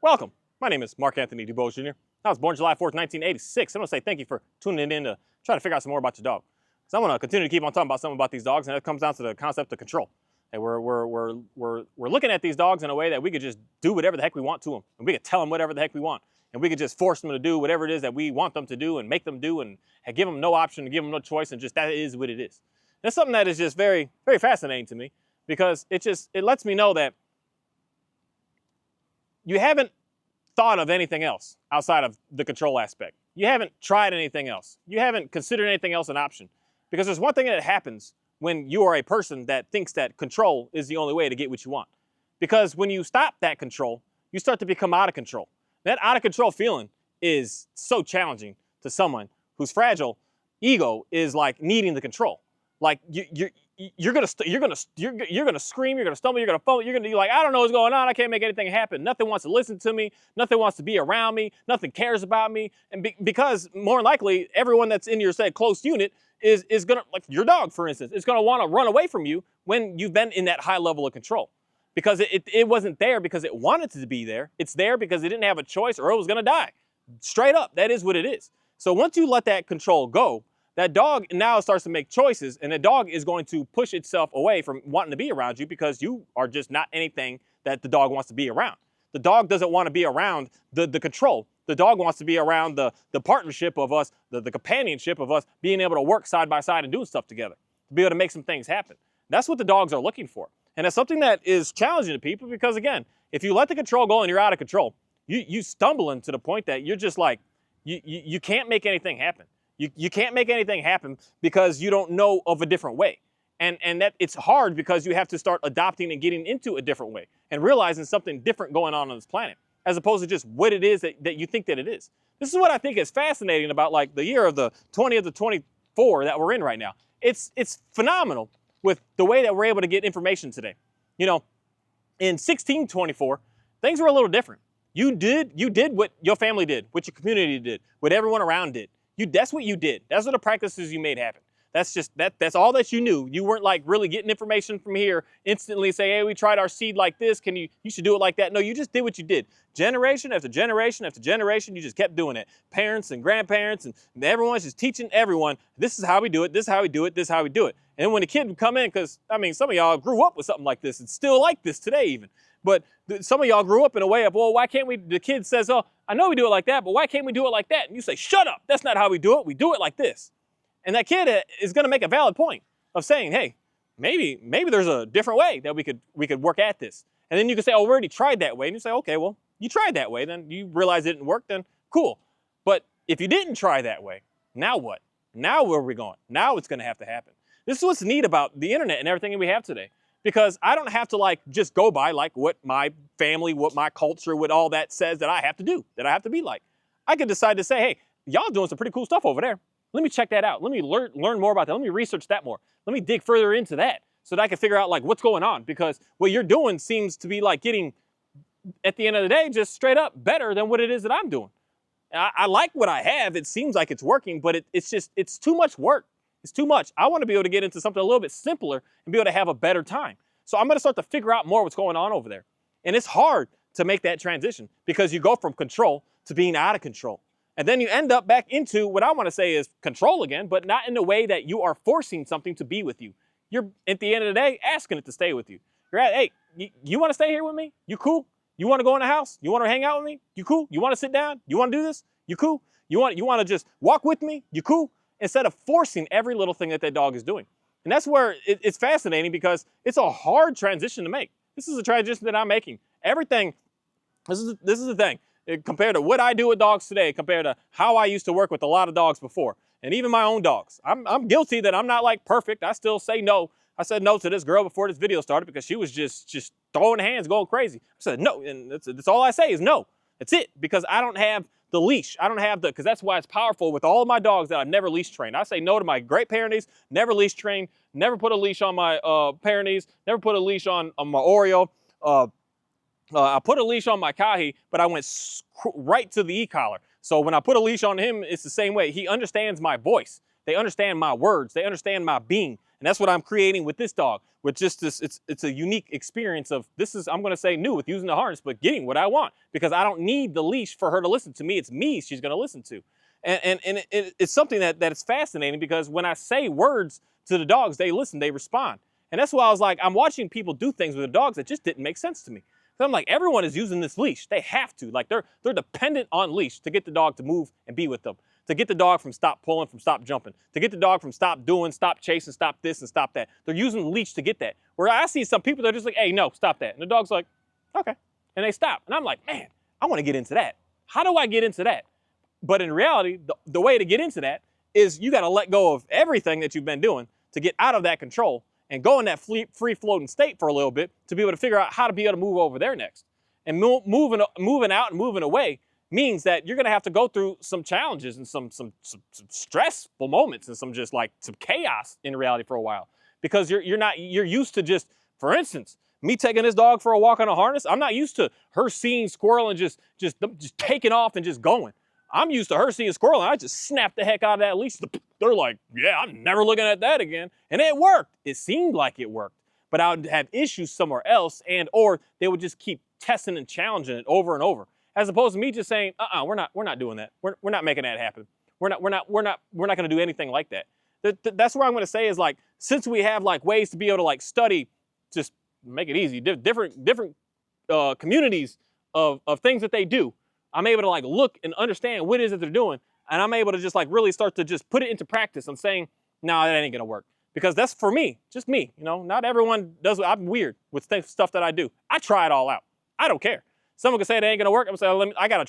Welcome. My name is Mark Anthony DuBose Jr. I was born July 4th, 1986. I'm going to say thank you for tuning in to try to figure out some more about your dog. So I'm going to continue to keep on talking about something about these dogs, and it comes down to the concept of control. And we're looking at these dogs in a way that we could just do whatever the heck we want to them, and we could tell them whatever the heck we want, and we could just force them to do whatever it is that we want them to do and make them do and give them no option, and give them no choice, and just that is what it is. That's something that is just very, very fascinating to me because it lets me know that you haven't thought of anything else outside of the control aspect. You haven't tried anything else. You haven't considered anything else an option. Because there's one thing that happens when you are a person that thinks that control is the only way to get what you want. Because when you stop that control, you start to become out of control. That out of control feeling is so challenging to someone whose fragile ego is like needing the control. Like you're gonna scream, you're gonna stumble, you're gonna fumble, you're gonna be like, I don't know what's going on, I can't make anything happen. Nothing wants to listen to me, nothing wants to be around me, nothing cares about me, and because more than likely everyone that's in your say close unit is gonna, like your dog for instance, is gonna want to run away from you when you've been in that high level of control, because it wasn't there because it wanted to be there. It's there because it didn't have a choice or it was gonna die. Straight up, that is what it is. So once you let that control go, that dog now starts to make choices, and the dog is going to push itself away from wanting to be around you because you are just not anything that the dog wants to be around. The dog doesn't want to be around the control. The dog wants to be around the partnership of us, the companionship of us being able to work side by side and doing stuff together, to be able to make some things happen. That's what the dogs are looking for. And it's something that is challenging to people because, again, if you let the control go and you're out of control, you stumble into the point that you're just like, you can't make anything happen. You can't make anything happen because you don't know of a different way. And that it's hard because you have to start adopting and getting into a different way and realizing something different going on this planet, as opposed to just what it is that you think that it is. This is what I think is fascinating about like the year of the 20 of the 24 that we're in right now. It's phenomenal with the way that we're able to get information today. You know, in 1624, things were a little different. You did what your family did, what your community did, what everyone around did. That's what you did. That's what the practices you made happen. That's all that you knew. You weren't like really getting information from here instantly say, hey, we tried our seed like this. You should do it like that. No, you just did what you did. Generation after generation after generation, you just kept doing it. Parents and grandparents and everyone's just teaching everyone, this is how we do it, this is how we do it, this is how we do it. And then when the kid would come in, because I mean, some of y'all grew up with something like this. It's still like this today even. But some of y'all grew up in a way of, well, why can't we, the kid says, oh, I know we do it like that, but why can't we do it like that? And you say, shut up, that's not how we do it. We do it like this. And that kid is gonna make a valid point of saying, hey, maybe there's a different way that we could work at this. And then you can say, oh, we already tried that way. And you say, okay, well, you tried that way, then you realize it didn't work, then cool. But if you didn't try that way, now what? Now where are we going? Now it's gonna have to happen. This is what's neat about the internet and everything that we have today. Because I don't have to like just go by like what my family, what my culture, what all that says that I have to do, that I have to be like. I could decide to say, hey, y'all doing some pretty cool stuff over there. Let me check that out. Let me learn more about that. Let me research that more. Let me dig further into that so that I can figure out like what's going on, because what you're doing seems to be like getting, at the end of the day, just straight up better than what it is that I'm doing. I like what I have. It seems like it's working, but it's too much work. It's too much. I want to be able to get into something a little bit simpler and be able to have a better time. So I'm going to start to figure out more what's going on over there. And it's hard to make that transition because you go from control to being out of control. And then you end up back into what I want to say is control again, but not in a way that you are forcing something to be with you. You're, at the end of the day, asking it to stay with you. You're at, hey, you want to stay here with me? You cool? You want to go in the house? You want to hang out with me? You cool? You want to sit down? You want to do this? You cool? You want to just walk with me? You cool? Instead of forcing every little thing that dog is doing. And that's where it's fascinating, because it's a hard transition to make. This is a transition that I'm making. Everything, this is the thing, compared to what I do with dogs today, compared to how I used to work with a lot of dogs before, and even my own dogs. I'm guilty that I'm not like perfect. I still say no. I said no to this girl before this video started because she was just throwing hands, going crazy. I said no, and that's all I say is no. That's it, because I don't have the leash. I don't have because that's why it's powerful with all of my dogs that I've never leash trained. I say no to my Great Pyrenees, never leash trained, never put a leash on my Pyrenees, never put a leash on my Oreo. I put a leash on my Kahi, but I went right to the e-collar. So when I put a leash on him, it's the same way. He understands my voice. They understand my words. They understand my being. And that's what I'm creating with this dog, with just this, it's a unique experience of, this is, I'm gonna say new with using the harness, but getting what I want, because I don't need the leash for her to listen to me. It's me she's gonna listen to. And it's something that is fascinating, because when I say words to the dogs, they listen, they respond. And that's why I was like, I'm watching people do things with the dogs that just didn't make sense to me. So I'm like, everyone is using this leash. They have to. Like, they're dependent on leash to get the dog to move and be with them, to get the dog from stop pulling, from stop jumping, to get the dog from stop doing, stop chasing, stop this and stop that. They're using the leash to get that. Where I see some people, they're just like, hey, no, stop that. And the dog's like, okay. And they stop. And I'm like, man, I want to get into that. How do I get into that? But in reality, the way to get into that is you got to let go of everything that you've been doing to get out of that control and go in that free-floating state for a little bit to be able to figure out how to be able to move over there next. And moving out and moving away means that you're going to have to go through some challenges and some stressful moments and some chaos in reality for a while, because you're used to just, for instance, me taking this dog for a walk on a harness. I'm not used to her seeing squirrel and just taking off and just going. I'm used to her seeing squirrel and I just snap the heck out of that leash. They're like, yeah, I'm never looking at that again. And it worked. It seemed like it worked. But I would have issues somewhere else, or they would just keep testing and challenging it over and over. As opposed to me just saying, we're not doing that. We're not making that happen. We're not going to do anything like that. That's where I'm going to say is, like, since we have like ways to be able to like study, just make it easy, different communities of things that they do, I'm able to like look and understand what it is that they're doing, and I'm able to just like really start to just put it into practice. I'm saying, no, that ain't gonna work, because that's for me, just me. You know, not everyone does. I'm weird with stuff that I do. I try it all out. I don't care. Someone can say it ain't gonna work. I'm saying, I gotta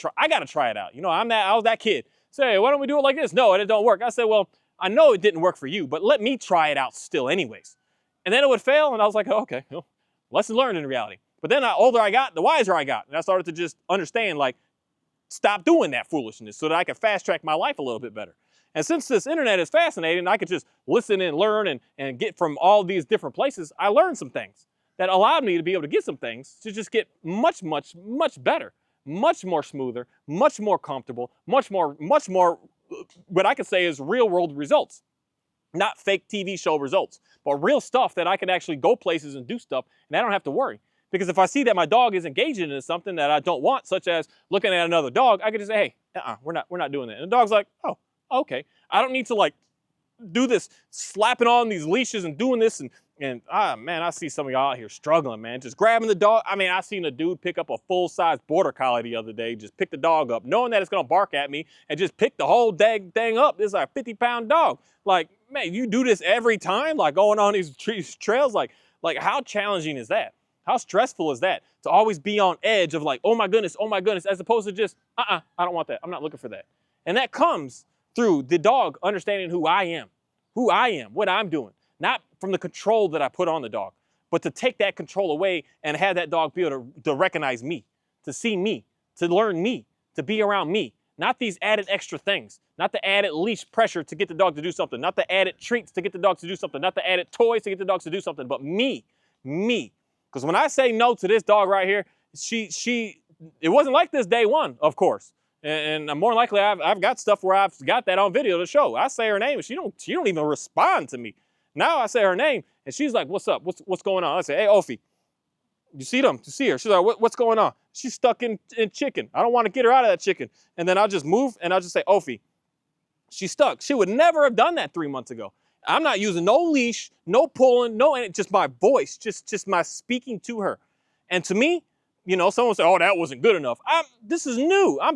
try it out. You know, I was that kid. Say, why don't we do it like this? No, and it don't work. I said, well, I know it didn't work for you, but let me try it out still anyways. And then it would fail, and I was like, oh, okay, well, lesson learned in reality. But then the older I got, the wiser I got, and I started to just understand, like, stop doing that foolishness so that I could fast track my life a little bit better. And since this internet is fascinating, I could just listen and learn and get from all these different places. I learned some things that allowed me to be able to get some things to just get much, much, much better, much more smoother, much more comfortable, much more, what I could say is real world results. Not fake TV show results, but real stuff that I can actually go places and do stuff, and I don't have to worry. Because if I see that my dog is engaging in something that I don't want, such as looking at another dog, I can just say, hey, we're not doing that. And the dog's like, oh, okay. I don't need to like do this, slapping on these leashes and doing this. And man, I see some of y'all out here struggling, man. Just grabbing the dog. I mean, I seen a dude pick up a full-size border collie the other day, just pick the dog up, knowing that it's gonna bark at me, and just pick the whole dang thing up. This is like a 50-pound dog. Like, man, you do this every time, like going on these trails, like how challenging is that? How stressful is that? To always be on edge of like, oh my goodness, as opposed to just, I don't want that. I'm not looking for that. And that comes through the dog understanding who I am, what I'm doing. Not from the control that I put on the dog, but to take that control away and have that dog be able to recognize me, to see me, to learn me, to be around me. Not these added extra things, not the added leash pressure to get the dog to do something, not the added treats to get the dog to do something, not the added toys to get the dogs to do something, but me. Because when I say no to this dog right here, it wasn't like this day one, of course. And more likely, I've got stuff where I've got that on video to show. I say her name, and she don't even respond to me. Now I say her name, and she's like, "What's up? What's going on?" I say, "Hey, Ophi, you see them? You see her?" She's like, "What's going on?" She's stuck in chicken. I don't want to get her out of that chicken. And then I'll just move, and I'll just say, "Ophi, she's stuck." She would never have done that 3 months ago. I'm not using no leash, no pulling, just my voice, just my speaking to her. And to me, you know, someone say, "Oh, that wasn't good enough." This is new. I'm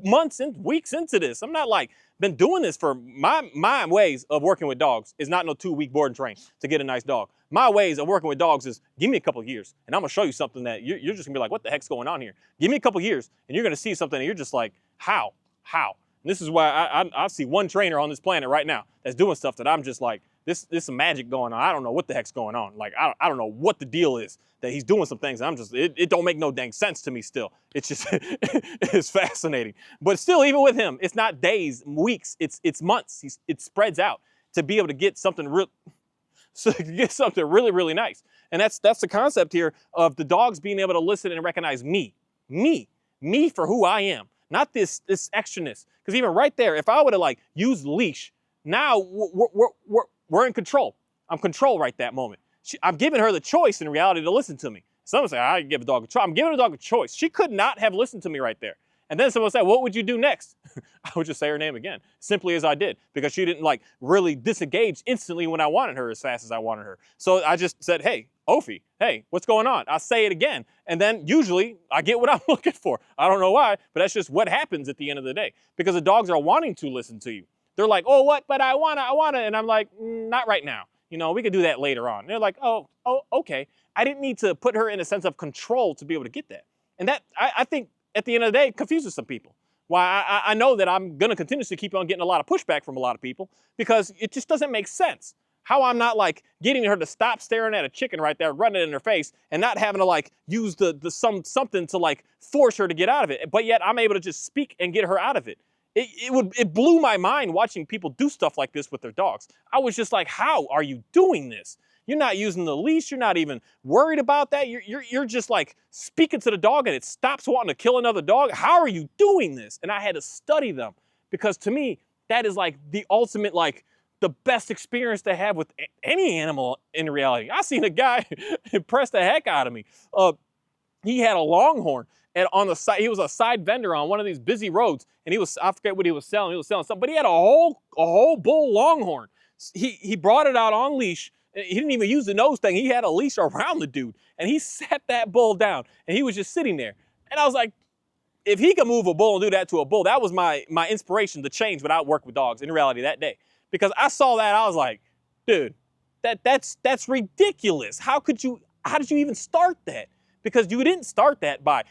months and weeks into this. I'm not like been doing this for my ways of working with dogs is not no 2-week board and train to get a nice dog. My ways of working with dogs is give me a couple of years and I'm gonna show you something that you're just gonna be like, what the heck's going on here? Give me a couple of years and you're gonna see something and you're just like, how? And this is why I see one trainer on this planet right now that's doing stuff that I'm just like, this some magic going on. I don't know what the heck's going on. Like, I don't know what the deal is that he's doing some things. I'm just, it don't make no dang sense to me still. It's just, it's fascinating. But still, even with him, it's not days, weeks, it's months. It spreads out to be able to get something really, really nice. And that's the concept here of the dogs being able to listen and recognize me for who I am, not this extraness. Because even right there, if I would have like used leash, now we're in control. I'm control right that moment. I'm giving her the choice in reality to listen to me. Someone say, I give a dog a choice. I'm giving a dog a choice. She could not have listened to me right there. And then someone said, what would you do next? I would just say her name again, simply as I did, because she didn't like really disengage instantly when I wanted her as fast as I wanted her. So I just said, hey, Ophi, hey, what's going on? I say it again. And then usually I get what I'm looking for. I don't know why, but that's just what happens at the end of the day, because the dogs are wanting to listen to you. They're like, oh, what? But I wanna. And I'm like, not right now. You know, we could do that later on. And they're like, oh, okay. I didn't need to put her in a sense of control to be able to get that. And that, I think, at the end of the day, confuses some people. Why I know that I'm going to continuously keep on getting a lot of pushback from a lot of people, because it just doesn't make sense. How I'm not like getting her to stop staring at a chicken right there, running it in her face, and not having to like use something to like force her to get out of it. But yet I'm able to just speak and get her out of it. It blew my mind watching people do stuff like this with their dogs. I was just like, how are you doing this? You're not using the leash. You're not even worried about that. You're just like speaking to the dog and it stops wanting to kill another dog. How are you doing this? And I had to study them, because to me, that is like the ultimate, like the best experience to have with any animal in reality. I seen a guy impress the heck out of me. He had a Longhorn, and on the side, he was a side vendor on one of these busy roads, and I forget what he was selling. He was selling something, but he had a whole bull Longhorn. He brought it out on leash. He didn't even use the nose thing. He had a leash around the dude, and he sat that bull down, and he was just sitting there. And I was like, if he could move a bull and do that to a bull, that was my inspiration to change what I work with dogs in reality that day. Because I saw that, I was like, dude, that's ridiculous. How did you even start that? Because you didn't start that by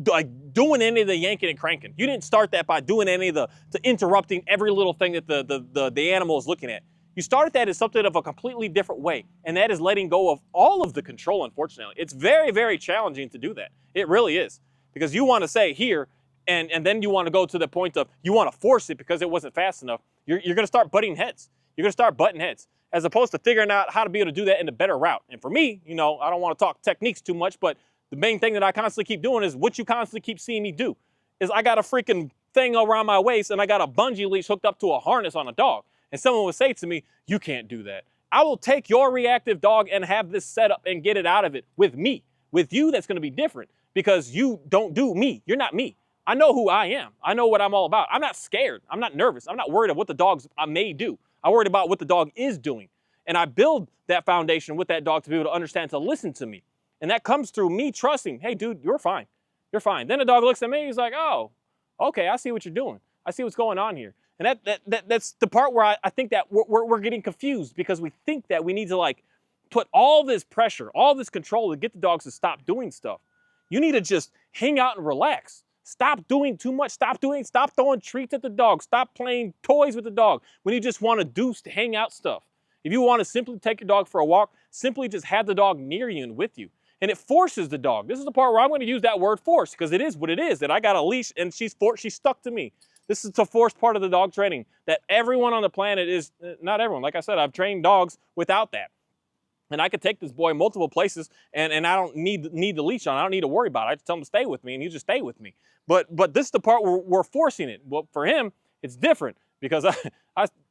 like doing any of the yanking and cranking. You didn't start that by doing any of the interrupting every little thing that the animal is looking at. You started that as something of a completely different way, and that is letting go of all of the control, unfortunately. It's very, very challenging to do that. It really is. Because you want to say here, and then you want to go to the point of you want to force it because it wasn't fast enough. You're going to start butting heads. You're going to start butting heads, as opposed to figuring out how to be able to do that in a better route. And for me, you know, I don't want to talk techniques too much, but the main thing that I constantly keep doing is what you constantly keep seeing me do, is I got a freaking thing around my waist and I got a bungee leash hooked up to a harness on a dog. And someone would say to me, you can't do that. I will take your reactive dog and have this set up and get it out of it with me. With you, that's going to be different, because you don't do me. You're not me. I know who I am. I know what I'm all about. I'm not scared. I'm not nervous. I'm not worried of what the dogs I may do. I'm worried about what the dog is doing. And I build that foundation with that dog to be able to understand, to listen to me. And that comes through me trusting, hey, dude, you're fine. You're fine. Then the dog looks at me, he's like, oh, okay, I see what you're doing. I see what's going on here. And that's the part where I think that we're getting confused, because we think that we need to like put all this pressure, all this control to get the dogs to stop doing stuff. You need to just hang out and relax. Stop doing too much. Stop throwing treats at the dog. Stop playing toys with the dog when you just want to do hang out stuff. If you want to simply take your dog for a walk, simply just have the dog near you and with you. And it forces the dog. This is the part where I'm going to use that word force, because it is what it is, that I got a leash and she's stuck to me. This is the forced part of the dog training that everyone on the planet is, not everyone, like I said, I've trained dogs without that. And I could take this boy multiple places and I don't need the leash on. I don't need to worry about it. I just tell him to stay with me and he just stay with me. But this is the part where we're forcing it. Well, for him, it's different, because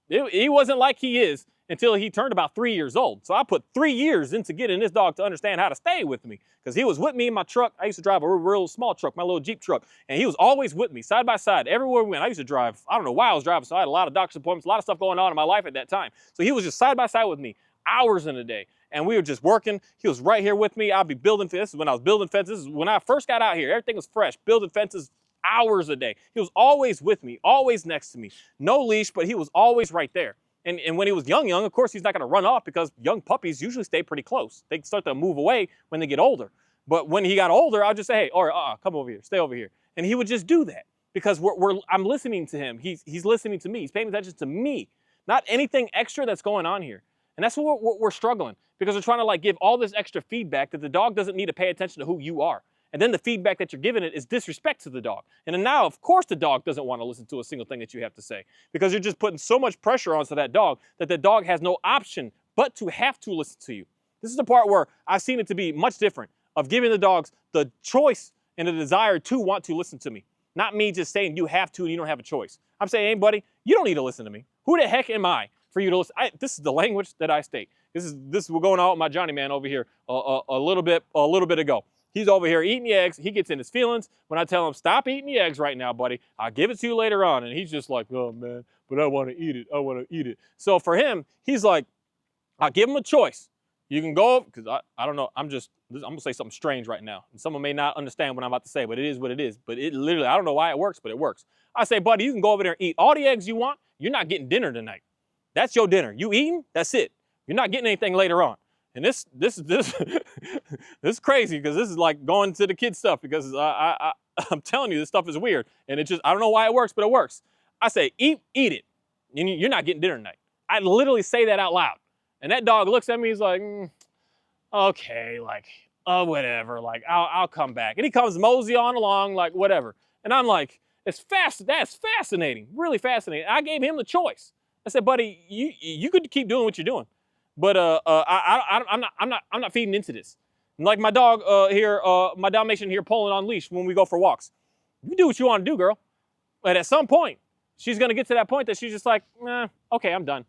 he wasn't like he is until he turned about 3 years old. So I put 3 years into getting this dog to understand how to stay with me, because he was with me in my truck. I used to drive a real small truck, my little Jeep truck, and he was always with me, side by side, everywhere we went. I used to drive, I don't know why I was driving, so I had a lot of doctor's appointments, a lot of stuff going on in my life at that time. So he was just side by side with me, hours in a day. And we were just working. He was right here with me. I'd be building fences. This is when I was building fences. This is when I first got out here. Everything was fresh, building fences hours a day. He was always with me, always next to me. No leash, but he was always right there. And when he was young, of course, he's not going to run off, because young puppies usually stay pretty close. They start to move away when they get older. But when he got older, I'll just say, hey, or come over here, stay over here. And he would just do that, because I'm listening to him. He's listening to me. He's paying attention to me, not anything extra that's going on here. And that's what we're struggling, because we're trying to like give all this extra feedback that the dog doesn't need to pay attention to who you are. And then the feedback that you're giving it is disrespect to the dog. And then now, of course, the dog doesn't want to listen to a single thing that you have to say, because you're just putting so much pressure onto that dog that the dog has no option but to have to listen to you. This is the part where I've seen it to be much different, of giving the dogs the choice and the desire to want to listen to me. Not me just saying you have to and you don't have a choice. I'm saying, hey, buddy, you don't need to listen to me. Who the heck am I for you to listen? This is the language that I state. This is what's going on with my Johnny man over here a little bit ago. He's over here eating the eggs. He gets in his feelings when I tell him, stop eating the eggs right now, buddy. I'll give it to you later on. And he's just like, oh man, but I want to eat it. I want to eat it. So for him, he's like, I'll give him a choice. You can go, because I don't know, I'm gonna say something strange right now. And someone may not understand what I'm about to say, but it is what it is. But it literally, I don't know why it works, but it works. I say, buddy, you can go over there and eat all the eggs you want. You're not getting dinner tonight. That's your dinner. You eating, that's it. You're not getting anything later on. And this this is crazy, because this is like going to the kids stuff, because I'm telling you, this stuff is weird. And it just, I don't know why it works, but it works. I say, eat it. You're not getting dinner tonight. I literally say that out loud. And that dog looks at me, he's like, okay, like, oh, whatever, like, I'll come back. And he comes mosey on along, like, whatever. And I'm like, that's fascinating, really fascinating. I gave him the choice. I said, buddy, you could keep doing what you're doing, but I'm not feeding into this. And like my dog here, my Dalmatian here, pulling on leash when we go for walks. You do what you want to do, girl. But at some point, she's gonna get to that point that she's just like, okay, I'm done.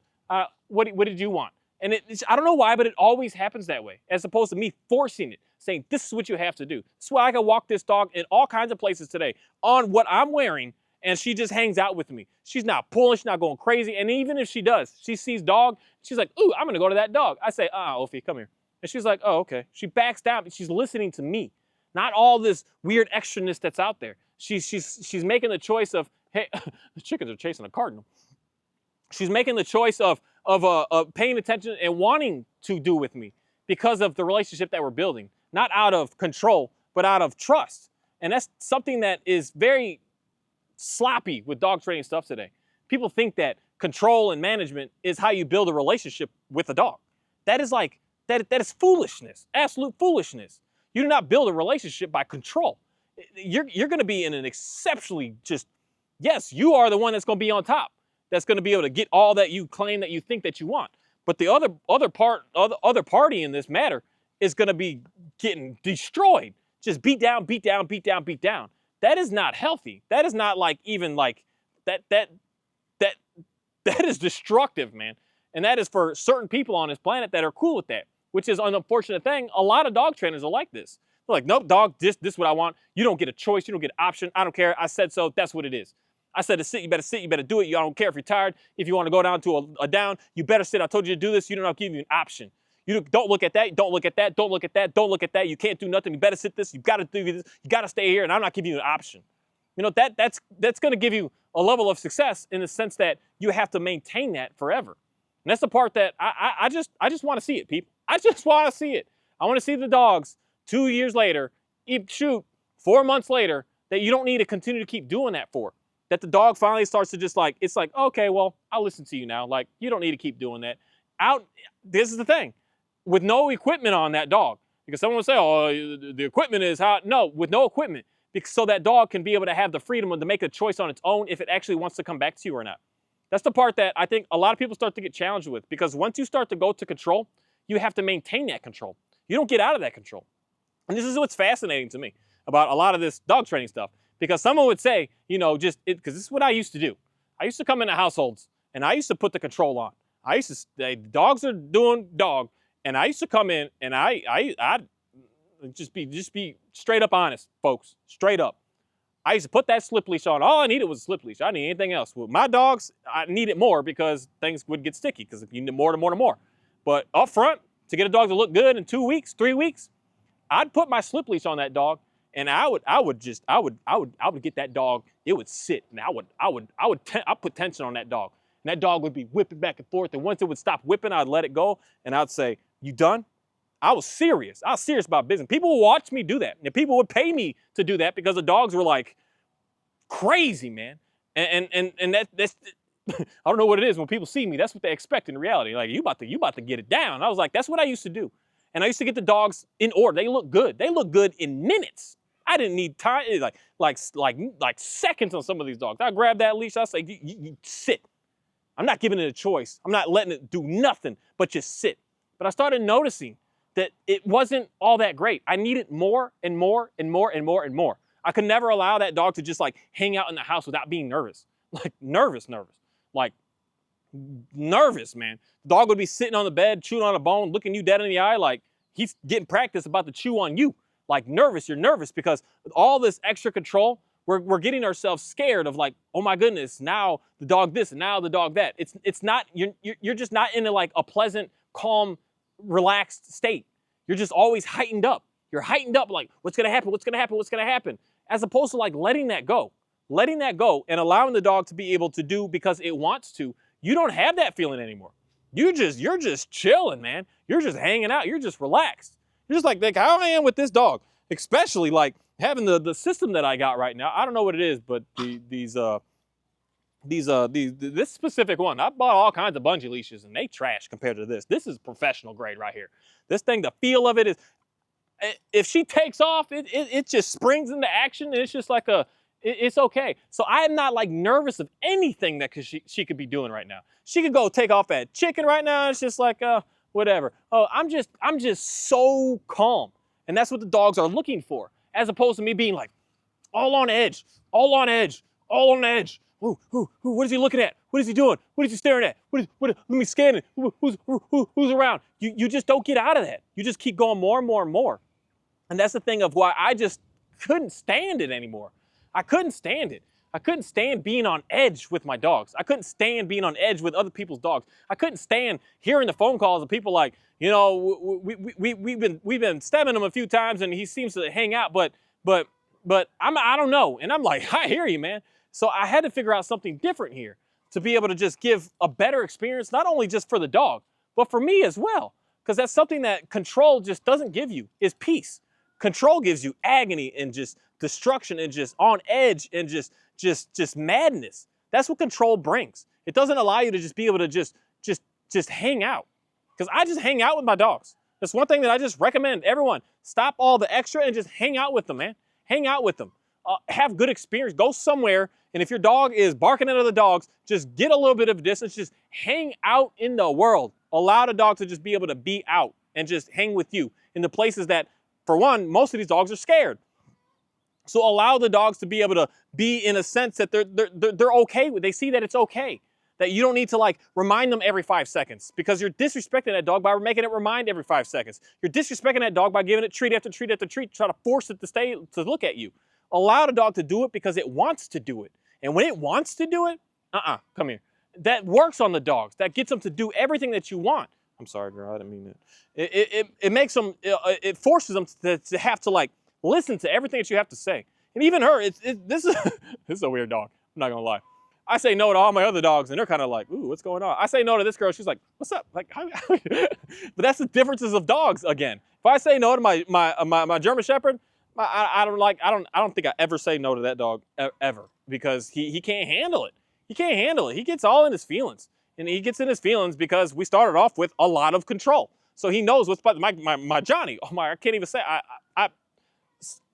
What did you want? And I don't know why, but it always happens that way, as opposed to me forcing it, saying, this is what you have to do. That's why I can walk this dog in all kinds of places today on what I'm wearing, and she just hangs out with me. She's not pulling, she's not going crazy, and even if she does, she sees dog, she's like, ooh, I'm gonna go to that dog. I say, Ophi, come here. And she's like, oh, okay. She backs down, but she's listening to me, not all this weird extraness that's out there. She's making the choice of, hey, the chickens are chasing a cardinal. She's making the choice of paying attention and wanting to do with me because of the relationship that we're building, not out of control, but out of trust. And that's something that is very sloppy with dog training stuff today. People think that control and management is how you build a relationship with a dog. That is like, that is foolishness, absolute foolishness. You do not build a relationship by control. You're gonna be in an exceptionally yes, you are the one that's gonna be on top, that's going to be able to get all that you claim that you think that you want. But the other party in this matter is going to be getting destroyed. Just beat down, beat down, beat down, beat down. That is not healthy. That is not like even like that is destructive, man. And that is for certain people on this planet that are cool with that, which is an unfortunate thing. A lot of dog trainers are like this. They're like, nope, dog, this is what I want. You don't get a choice. You don't get an option. I don't care. I said so. That's what it is. I said to sit, you better do it. I don't care if you're tired. If you want to go down to a down, you better sit. I told you to do this. You don't give you an option. You don't look at that. Don't look at that. Don't look at that. Don't look at that. You can't do nothing. You better sit this. You got to do this. You got to stay here, and I'm not giving you an option. You know, that's going to give you a level of success in the sense that you have to maintain that forever. And that's the part that I just want to see it, people. I just want to see it. I want to see the dogs 2 years later, 4 months later, that you don't need to continue to keep doing that for. That the dog finally starts to just like, it's like, okay, well, I'll listen to you now. Like, you don't need to keep doing that. This is the thing. With no equipment on that dog, because someone will say, oh, the equipment is hot. No, with no equipment, so that dog can be able to have the freedom to make a choice on its own if it actually wants to come back to you or not. That's the part that I think a lot of people start to get challenged with, because once you start to go to control, you have to maintain that control. You don't get out of that control. And this is what's fascinating to me about a lot of this dog training stuff. Because someone would say, you know, because this is what I used to do. I used to come into households and I used to put the control on. I used to say, dogs are doing dog. And I used to come in and I'd just be straight up honest, folks, straight up. I used to put that slip leash on. All I needed was a slip leash. I didn't need anything else. With my dogs, I needed more because things would get sticky, because you need more. But up front, to get a dog to look good in 2 weeks, 3 weeks, I'd put my slip leash on that dog. And I would get that dog. It would sit, and I'd put tension on that dog, and that dog would be whipping back and forth. And once it would stop whipping, I'd let it go, and I'd say, "You done?" I was serious. I was serious about business. People would watch me do that, and people would pay me to do that because the dogs were like crazy, man. And that's I don't know what it is. When people see me, that's what they expect in reality. Like, you about to get it down. I was like, that's what I used to do. And I used to get the dogs in order. They look good. They look good in minutes. I didn't need time, like seconds on some of these dogs. I grab that leash. I say, you sit. I'm not giving it a choice. I'm not letting it do nothing but just sit. But I started noticing that it wasn't all that great. I needed more and more and more and more and more. I could never allow that dog to just like hang out in the house without being nervous. Like nervous. Like nervous, man. The dog would be sitting on the bed, chewing on a bone, looking you dead in the eye like he's getting practice about to chew on you. Like nervous, you're nervous because with all this extra control, we're getting ourselves scared of like, oh my goodness, now the dog this and now the dog that. It's not, you're just not in a pleasant, calm, relaxed state. You're just always heightened up. You're heightened up like, what's gonna happen, what's gonna happen, what's gonna happen? As opposed to like letting that go and allowing the dog to be able to do because it wants to. You don't have that feeling anymore. You're just chilling, man. You're just hanging out. You're just relaxed. You're just like how I am with this dog, especially like having the system that I got right now. I don't know what it is, but this specific one, I bought all kinds of bungee leashes and they trash compared to this. This is professional grade right here. This thing, the feel of it is, if she takes off, it just springs into action and it's just like it's okay. So I'm not like nervous of anything that she could be doing right now. She could go take off at chicken right now. It's just like, whatever. Oh, I'm just so calm. And that's what the dogs are looking for, as opposed to me being like all on edge, all on edge, all on edge. Ooh, what is he looking at? What is he doing? What is he staring at? Let me scan it. Who's around? You just don't get out of that. You just keep going more and more and more. And that's the thing of why I just couldn't stand it anymore. I couldn't stand it. I couldn't stand being on edge with my dogs. I couldn't stand being on edge with other people's dogs. I couldn't stand hearing the phone calls of people like, you know, we've been stabbing him a few times and he seems to hang out, but I don't know. And I'm like, I hear you, man. So I had to figure out something different here to be able to just give a better experience, not only just for the dog, but for me as well. Because that's something that control just doesn't give you, is peace. Control gives you agony and just destruction and just on edge and just madness. That's what control brings. It doesn't allow you to just be able to just hang out. Because I just hang out with my dogs. That's one thing that I just recommend everyone. Stop all the extra and just hang out with them, man. Hang out with them. Have good experience. Go somewhere, and if your dog is barking at other dogs, just get a little bit of distance. Just hang out in the world. Allow the dog to just be able to be out and just hang with you in the places that, for one, most of these dogs are scared. So allow the dogs to be able to be in a sense that they're okay with. They see that it's okay. That you don't need to like remind them every 5 seconds because you're disrespecting that dog by making it remind every 5 seconds. You're disrespecting that dog by giving it treat after treat after treat, try to force it to look at you. Allow the dog to do it because it wants to do it. And when it wants to do it, come here. That works on the dogs. That gets them to do everything that you want. I'm sorry, girl, I didn't mean that. It makes them, it forces them to have to like listen to everything that you have to say. And even her, this is a weird dog. I'm not gonna lie. I say no to all my other dogs, and they're kind of like, ooh, what's going on? I say no to this girl, she's like, what's up? Like, but that's the differences of dogs again. If I say no to my German Shepherd, I don't think I ever say no to that dog ever because he can't handle it. He can't handle it. He gets all in his feelings, and he gets in his feelings because we started off with a lot of control. So he knows what's my Johnny. Oh my, I can't even say.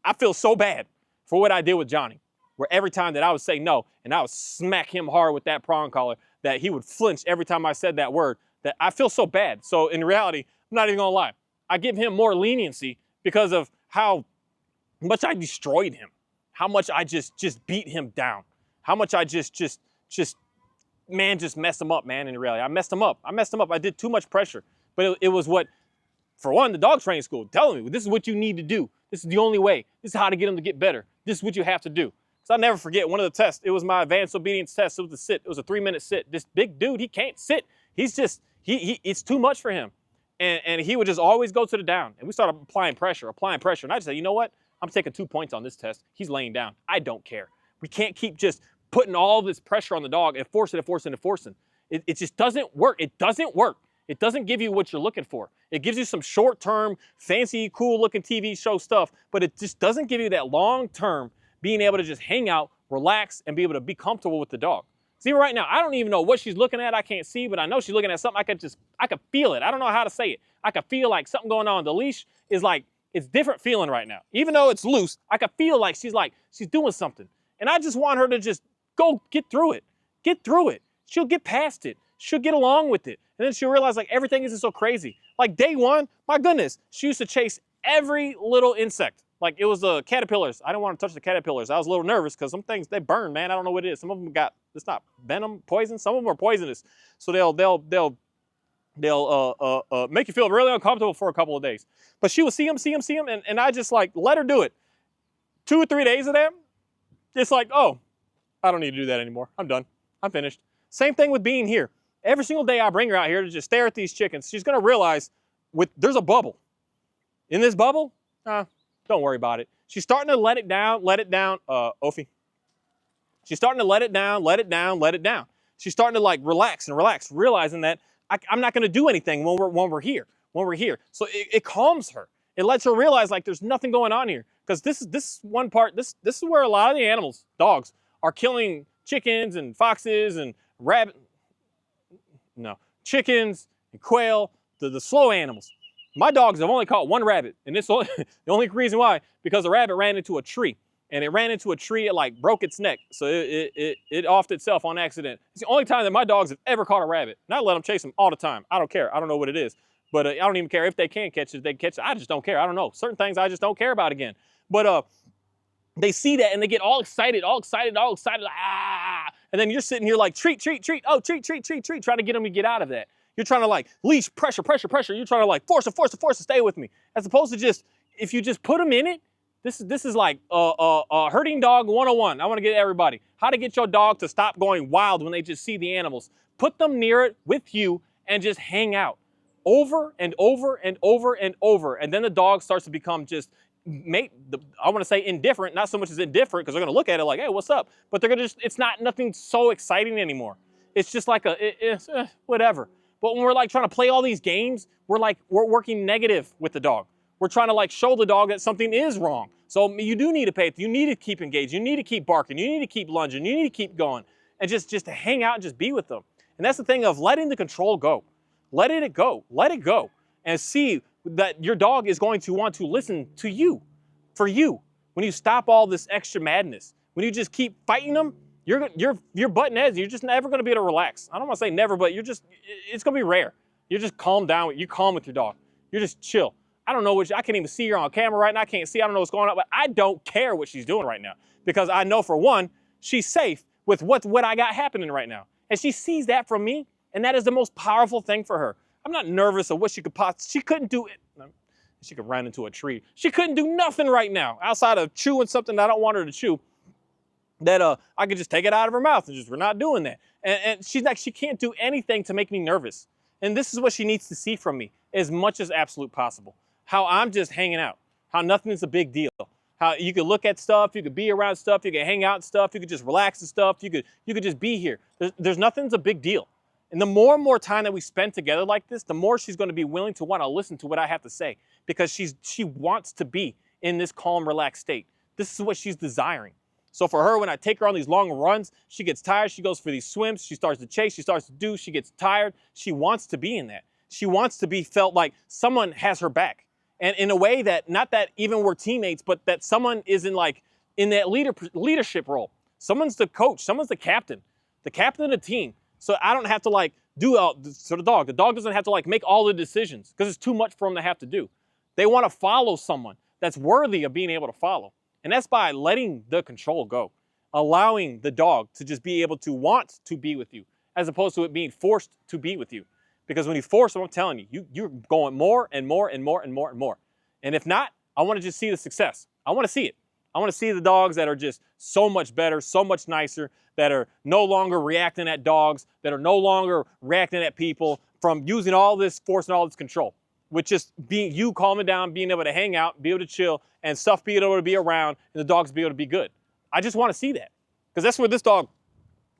I feel so bad for what I did with Johnny. Where every time that I would say no, and I would smack him hard with that prong collar, that he would flinch every time I said that word, that I feel so bad. So in reality, I'm not even gonna lie. I give him more leniency because of how much I destroyed him, how much I just beat him down, how much I just messed him up, man, in reality. I messed him up. I did too much pressure. But it was what, for one, the dog training school telling me, this is what you need to do. This is the only way. This is how to get him to get better. This is what you have to do. So I'll never forget one of the tests. It was my advanced obedience test. It was a sit. It was a 3-minute sit. This big dude, he can't sit. He's just, it's too much for him. And he would just always go to the down. And we started applying pressure. And I just said, you know what? I'm taking 2 points on this test. He's laying down. I don't care. We can't keep just putting all this pressure on the dog and forcing. It just doesn't work. It doesn't work. It doesn't give you what you're looking for. It gives you some short-term, fancy, cool-looking TV show stuff, but it just doesn't give you that long-term being able to just hang out, relax, and be able to be comfortable with the dog. See, right now, I don't even know what she's looking at. I can't see, but I know she's looking at something. I could feel it. I don't know how to say it. I could feel like something going on. The leash is like, it's different feeling right now. Even though it's loose, I could feel like she's doing something. And I just want her to just go get through it. Get through it. She'll get past it. She'll get along with it. And then she'll realize like everything isn't so crazy. Like day one, my goodness, she used to chase every little insect. Like it was the caterpillars. I didn't want to touch the caterpillars. I was a little nervous because some things they burn, man. I don't know what it is. Some of them got, it's not venom, poison. Some of them are poisonous. So they'll make you feel really uncomfortable for a couple of days. But she would see them, and I just like let her do it. 2 or 3 days of that, it's like, oh, I don't need to do that anymore. I'm done. I'm finished. Same thing with being here. Every single day I bring her out here to just stare at these chickens. She's gonna realize there's a bubble. In this bubble, don't worry about it. She's starting to let it down, Ophi. She's starting to let it down. She's starting to like relax, realizing that I'm not gonna do anything when we're here. So it calms her. It lets her realize like there's nothing going on here. Because this one part, this is where a lot of the animals, dogs, are killing chickens and foxes and chickens and quail, the slow animals. My dogs have only caught one rabbit, and it's only, the only reason why, because the rabbit ran into a tree. And it ran into a tree, it like broke its neck. So it offed itself on accident. It's the only time that my dogs have ever caught a rabbit. And I let them chase them all the time. I don't care. I don't know what it is. But I don't even care if they can catch it, they can catch it. I just don't care. I don't know. Certain things I just don't care about again. But they see that and they get all excited, like, ah. And then you're sitting here like, treat. Oh, treat, trying to get them to get out of that. You're trying to like leash, pressure. You're trying to like force to stay with me. As opposed to just, if you just put them in it, this is like herding dog 101. I want to get everybody. How to get your dog to stop going wild when they just see the animals. Put them near it with you and just hang out. Over and over. And then the dog starts to become just, I want to say indifferent, not so much as indifferent, because they're going to look at it like, hey, what's up? But they're going to just, it's nothing so exciting anymore. It's just like whatever. But when we're like trying to play all these games, we're working negative with the dog. We're trying to like show the dog that something is wrong. So you do need to pay, you need to keep engaged, you need to keep barking, you need to keep lunging, you need to keep going, and just to hang out and just be with them. And that's the thing of letting the control go. Let it go, and see that your dog is going to want to listen to you, for you. When you stop all this extra madness, when you just keep fighting them, you're butting heads. You're just never going to be able to relax. I don't want to say never, but it's going to be rare. You just calm down. You calm with your dog. You're just chill. I don't know I can't even see her on camera right now. I can't see. I don't know what's going on, but I don't care what she's doing right now because I know for one, she's safe with what I got happening right now, and she sees that from me. And that is the most powerful thing for her. I'm not nervous of what she could possibly, she couldn't do it. She could run into a tree. She couldn't do nothing right now outside of chewing something that I don't want her to chew, that I could just take it out of her mouth and just, we're not doing that. And she's like, she can't do anything to make me nervous. And this is what she needs to see from me as much as absolute possible. How I'm just hanging out, how nothing's a big deal. How you could look at stuff, you could be around stuff, you could hang out and stuff, you could just relax and stuff, you could just be here. There's nothing's a big deal. And the more and more time that we spend together like this, the more she's going to be willing to want to listen to what I have to say because she wants to be in this calm, relaxed state. This is what she's desiring. So for her, when I take her on these long runs, she gets tired. She goes for these swims. She starts to chase. She gets tired. She wants to be in that. She wants to be felt like someone has her back. And in a way that, not that even we're teammates, but that someone is in that leadership role. Someone's the coach. Someone's the captain of the team. So I don't have to like do so the dog doesn't have to like make all the decisions because it's too much for them to have to do. They want to follow someone that's worthy of being able to follow. And that's by letting the control go, allowing the dog to just be able to want to be with you as opposed to it being forced to be with you. Because when you force them, I'm telling you, you're going more and more. And if not, I want to just see the success. I want to see it. I want to see the dogs that are just so much better, so much nicer, that are no longer reacting at dogs, that are no longer reacting at people from using all this force and all this control, with just being you calming down, being able to hang out, be able to chill, and stuff being able to be around, and the dogs be able to be good. I just want to see that because that's where this dog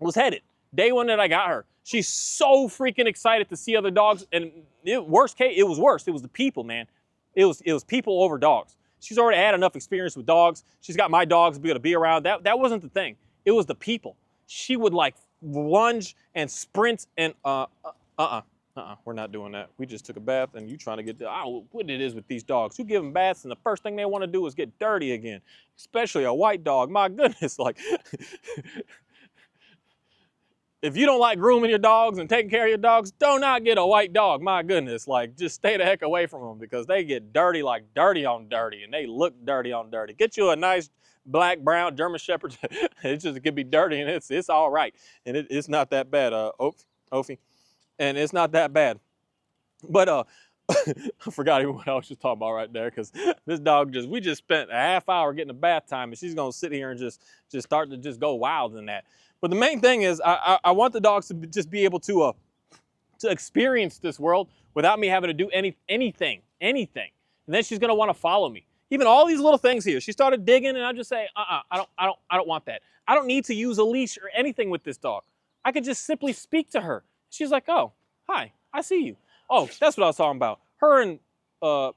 was headed. Day one that I got her, she's so freaking excited to see other dogs, and worst case, it was worse. It was the people, man. It was people over dogs. She's already had enough experience with dogs. She's got my dogs to be able to be around. That wasn't the thing. It was the people. She would like lunge and sprint and we're not doing that. We just took a bath and you trying to get, I don't know what it is with these dogs. You give them baths and the first thing they want to do is get dirty again, especially a white dog. My goodness, like if you don't like grooming your dogs and taking care of your dogs, do not get a white dog. My goodness, like just stay the heck away from them because they get dirty like dirty on dirty and they look dirty on dirty. Get you a nice black, brown German Shepherd. It could be dirty and it's all right. And it's not that bad, Ophi. And it's not that bad. But I forgot even what I was just talking about right there because this dog we just spent a half hour getting a bath time and she's gonna sit here and just start to just go wild in that. But the main thing is I want the dogs to just be able to experience this world without me having to do anything. And then she's gonna want to follow me. Even all these little things here. She started digging and I just say, I don't want that. I don't need to use a leash or anything with this dog. I could just simply speak to her. She's like, oh, hi, I see you. Oh, that's what I was talking about. Her and,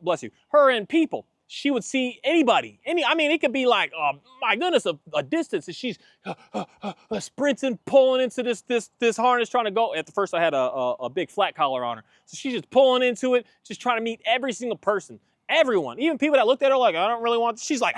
bless you, her and people. She would see anybody. I mean, it could be like, oh my goodness, a distance. And she's sprinting, pulling into this harness, trying to go. At the first, I had a big flat collar on her. So she's just pulling into it, just trying to meet every single person. Everyone, even people that looked at her like, I don't really want, she's like,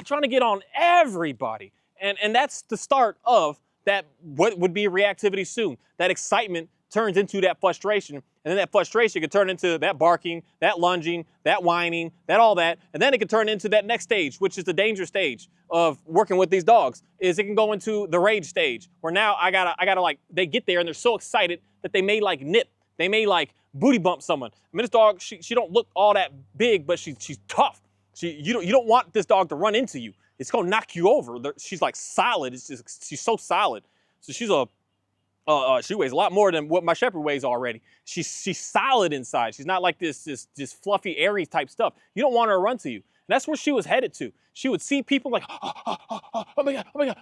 trying to get on everybody. And that's the start of that, what would be reactivity soon. That excitement turns into that frustration. And then that frustration could turn into that barking, that lunging, that whining, that all that. And then it could turn into that next stage, which is the danger stage of working with these dogs, is it can go into the rage stage where now I gotta like, they get there and they're so excited that they may like nip. They may like booty bump someone. I mean, this dog, she don't look all that big, but she's tough. You don't want this dog to run into you. It's gonna knock you over. She's like solid. She's so solid. So she weighs a lot more than what my Shepherd weighs already. She's solid inside. She's not like this fluffy, airy type stuff. You don't want her to run to you. And that's where she was headed to. She would see people like, oh my God,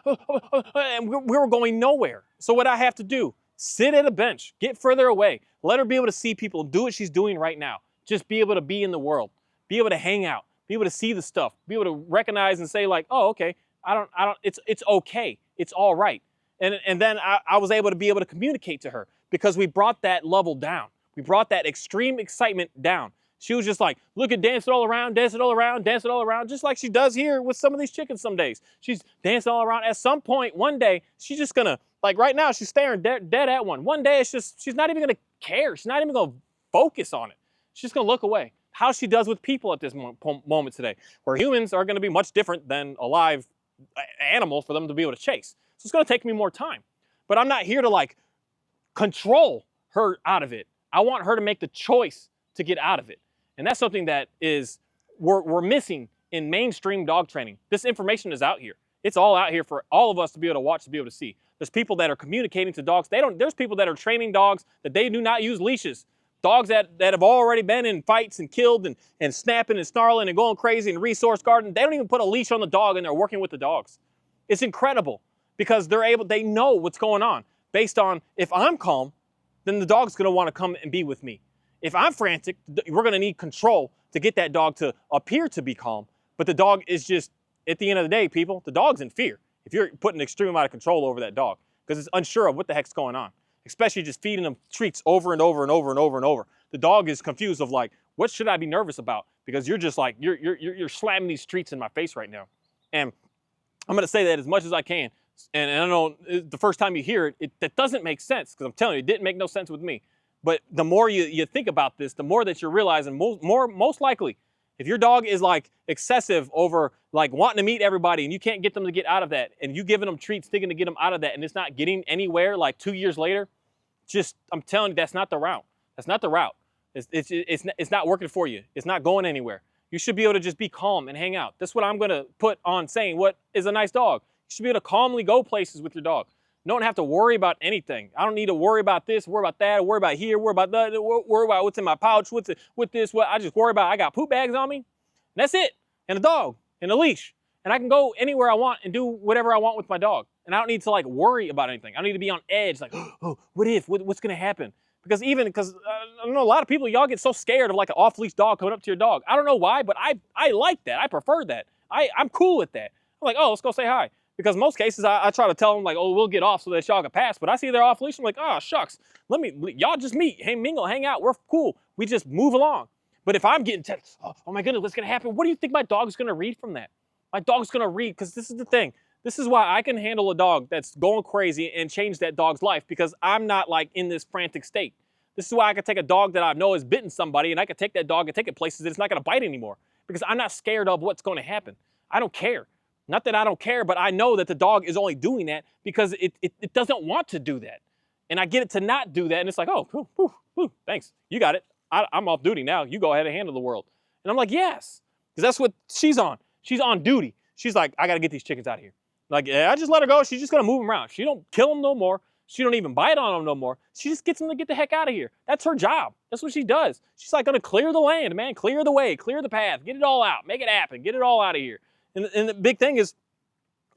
and we were going nowhere. So what I have to do, sit at a bench, get further away, let her be able to see people, do what she's doing right now. Just be able to be in the world, be able to hang out, be able to see the stuff, be able to recognize and say like, oh, okay, it's okay, it's all right. And then I was able to be able to communicate to her because we brought that level down. We brought that extreme excitement down. She was just like, look at dancing all around, dancing all around, dancing all around, just like she does here with some of these chickens some days. She's dancing all around. At some point, one day, she's just gonna, like right now, she's staring dead at one. One day, she's not even gonna care. She's not even gonna focus on it. She's gonna look away. How she does with people at this moment today, where humans are gonna be much different than a live animal for them to be able to chase. So it's gonna take me more time. But I'm not here to like control her out of it. I want her to make the choice to get out of it. And that's something that we're missing in mainstream dog training. This information is out here. It's all out here for all of us to be able to watch, to be able to see. There's people that are communicating to dogs. There's people that are training dogs that they do not use leashes. Dogs that have already been in fights and killed and snapping and snarling and going crazy and resource guarding. They don't even put a leash on the dog and they're working with the dogs. It's incredible because they know what's going on based on if I'm calm, then the dog's gonna wanna come and be with me. If I'm frantic, we're gonna need control to get that dog to appear to be calm. But the dog is just, at the end of the day, people, the dog's in fear. If you're putting an extreme amount of control over that dog, because it's unsure of what the heck's going on, especially just feeding them treats over and over and over and over and over. The dog is confused of like, what should I be nervous about? Because you're just like, you're slamming these treats in my face right now. And I'm gonna say that as much as I can. And I know the first time you hear it, that doesn't make sense, because I'm telling you, it didn't make no sense with me. But the more you think about this, the more that you're realizing most likely, if your dog is like excessive over like wanting to meet everybody and you can't get them to get out of that, and you giving them treats thinking to get them out of that, and it's not getting anywhere like 2 years later, I'm telling you, that's not the route. That's not the route. It's not working for you. It's not going anywhere. You should be able to just be calm and hang out. That's what I'm gonna put on saying what is a nice dog. You should be able to calmly go places with your dog. Don't have to worry about anything. I don't need to worry about this, worry about that, worry about here, worry about that, worry about what's in my pouch, what I just worry about. I got poop bags on me. And that's it. And a dog and a leash. And I can go anywhere I want and do whatever I want with my dog. And I don't need to like worry about anything. I don't need to be on edge like, oh, what's gonna happen? Because I don't know, a lot of people, y'all get so scared of like an off-leash dog coming up to your dog. I don't know why, but I like that. I prefer that. I'm cool with that. I'm like, oh, let's go say hi. Because most cases, I try to tell them like, oh, we'll get off so that y'all can pass. But I see they're off leash. I'm like, oh, shucks. Y'all just meet, hey, mingle, hang out. We're cool. We just move along. But if I'm getting tense, oh my goodness, what's going to happen? What do you think my dog's going to read from that? My dog's going to read, because this is the thing. This is why I can handle a dog that's going crazy and change that dog's life, because I'm not like in this frantic state. This is why I can take a dog that I know has bitten somebody, and I can take that dog and take it places that it's not going to bite anymore, because I'm not scared of what's going to happen. I don't care. Not that I don't care, but I know that the dog is only doing that because it doesn't want to do that. And I get it to not do that, and it's like, oh, thanks. You got it. I'm off duty now. You go ahead and handle the world. And I'm like, yes, because that's what she's on. She's on duty. She's like, I got to get these chickens out of here. Like, yeah, I just let her go. She's just going to move them around. She don't kill them no more. She don't even bite on them no more. She just gets them to get the heck out of here. That's her job. That's what she does. She's like going to clear the land, man. Clear the way, clear the path, get it all out, make it happen, get it all out of here. And the big thing is,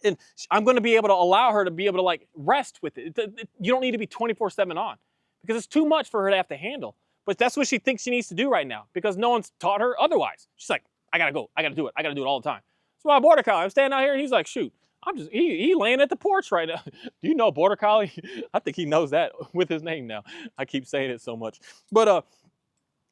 and I'm going to be able to allow her to be able to like rest with it. You don't need to be 24/7 on, because it's too much for her to have to handle. But that's what she thinks she needs to do right now, because no one's taught her otherwise. She's like, I got to go. I got to do it. I got to do it all the time. So my border collie, I'm standing out here and he's like, shoot, he laying at the porch right now. Do you know border collie? I think he knows that with his name now. I keep saying it so much. But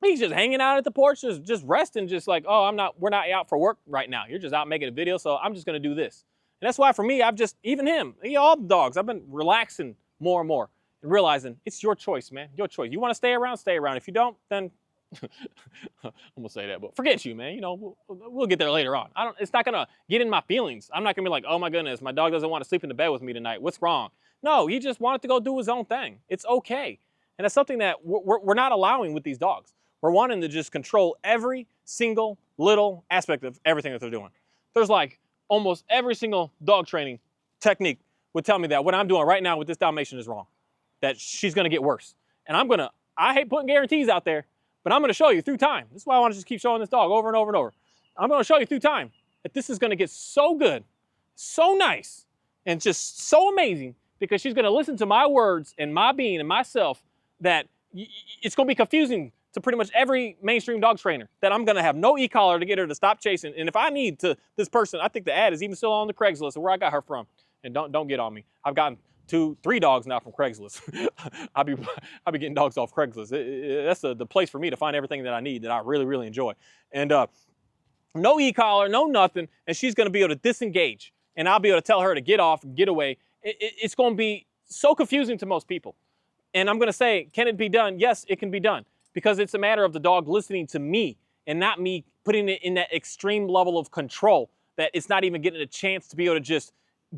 he's just hanging out at the porch, just resting, just like, oh, we're not out for work right now. You're just out making a video, so I'm just going to do this. And that's why for me, even him, all the dogs, I've been relaxing more and more and realizing it's your choice, man. Your choice. You want to stay around, stay around. If you don't, then I'm gonna say that, but forget you, man. You know, we'll get there later on. It's not gonna get in my feelings. I'm not gonna be like, oh my goodness, my dog doesn't want to sleep in the bed with me tonight. What's wrong? No, he just wanted to go do his own thing. It's okay. And that's something that we're not allowing with these dogs. We're wanting to just control every single little aspect of everything that they're doing. There's like almost every single dog training technique would tell me that what I'm doing right now with this Dalmatian is wrong, that she's gonna get worse. And I hate putting guarantees out there, but I'm gonna show you through time. This is why I wanna just keep showing this dog over and over and over. I'm gonna show you through time that this is gonna get so good, so nice, and just so amazing, because she's gonna listen to my words and my being and myself, that it's gonna be confusing to pretty much every mainstream dog trainer, that I'm gonna have no e-collar to get her to stop chasing. And if I need to, this person, I think the ad is even still on the Craigslist of where I got her from. And don't get on me. I've gotten 2-3 dogs now from Craigslist. I'll be getting dogs off Craigslist. That's the place for me to find everything that I need, that I really, really enjoy. And no e-collar, no nothing, and she's gonna be able to disengage. And I'll be able to tell her to get off, get away. It's gonna be so confusing to most people. And I'm gonna say, can it be done? Yes, it can be done, because it's a matter of the dog listening to me and not me putting it in that extreme level of control that it's not even getting a chance to be able to just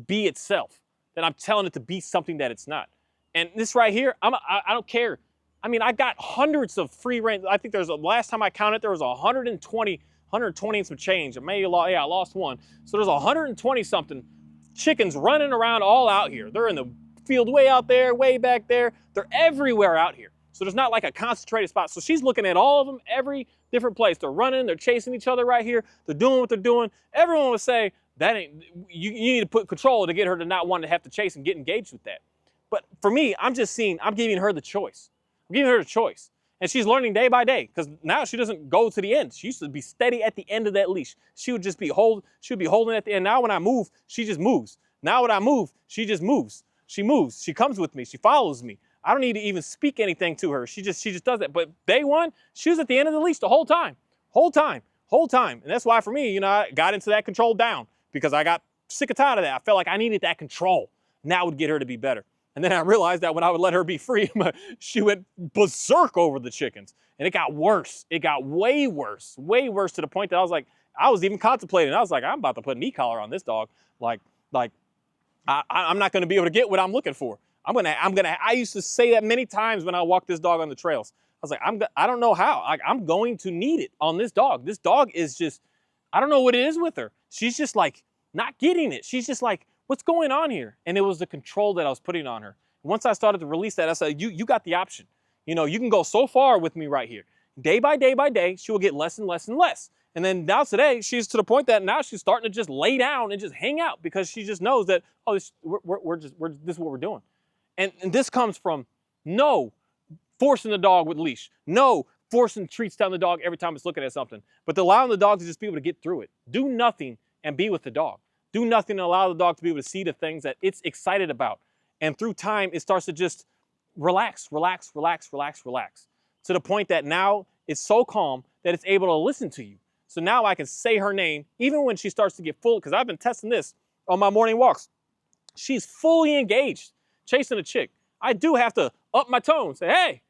be itself, that I'm telling it to be something that it's not. And this right here, I don't care. I mean, I got hundreds of free range. I think last time I counted, there was 120 and some change. I lost one. So there's 120 something chickens running around all out here. They're in the field way out there, way back there. They're everywhere out here. So there's not like a concentrated spot. So she's looking at all of them, every different place. They're running, they're chasing each other right here. They're doing what they're doing. Everyone would say, you need to put control to get her to not want to have to chase and get engaged with that. But for me, I'm giving her the choice. I'm giving her the choice. And she's learning day by day, because now she doesn't go to the end. She used to be steady at the end of that leash. She would be holding at the end. Now when I move, she just moves. Now when I move, she just moves. She moves. She comes with me. She follows me. I don't need to even speak anything to her. She just does that. But day one, she was at the end of the leash the whole time. And that's why for me, I got into that control down, because I got sick and tired of that. I felt like I needed that control. And that would get her to be better. And then I realized that when I would let her be free, she went berserk over the chickens. And it got worse. It got way worse to the point that I was even contemplating. I was like, I'm about to put an e-collar on this dog. I'm not going to be able to get what I'm looking for. I used to say that many times when I walked this dog on the trails. I was like, I don't know how. I'm going to need it on this dog. This dog is just, I don't know what it is with her. She's just like not getting it. She's just like, what's going on here? And it was the control that I was putting on her. Once I started to release that, I said, you got the option. You can go so far with me right here. Day by day, she will get less and less and less. And then now today, she's to the point that now she's starting to just lay down and just hang out, because she just knows that, oh, this is what we're doing. And this comes from no forcing the dog with leash, no forcing treats down the dog every time it's looking at something, but allowing the dog to just be able to get through it. Do nothing and be with the dog. Do nothing and allow the dog to be able to see the things that it's excited about. And through time, it starts to just relax, to the point that now it's so calm that it's able to listen to you. So now I can say her name, even when she starts to get full, because I've been testing this on my morning walks. She's fully engaged, chasing a chick. I do have to up my tone, say,